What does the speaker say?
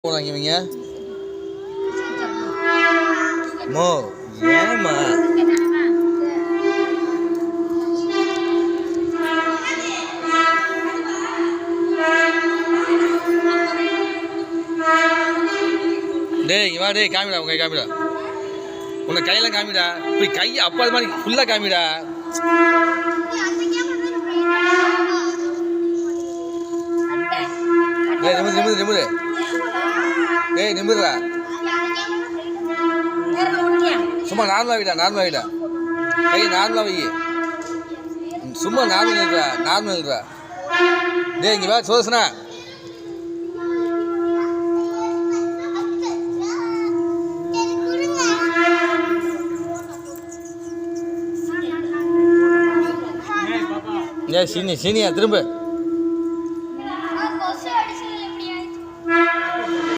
போறாங்க இவங்க மோ ஏமா டேய் இங்க வா டேய் காமிடா உங்க கை காமிடா உன்னை கையெல்லாம் காமிடா இப்படி கை அப்பா அது மாதிரி ஃபுல்லாக காமிடா டேய் நிமிரு டேய் நிமிருடா சும்மா நார்மலாக விடா கை நார்மலாக வை சும்மா நார்மல் இருக்கா டேய் இங்கே வா சோசனா ஏன் சீனியா திரும்ப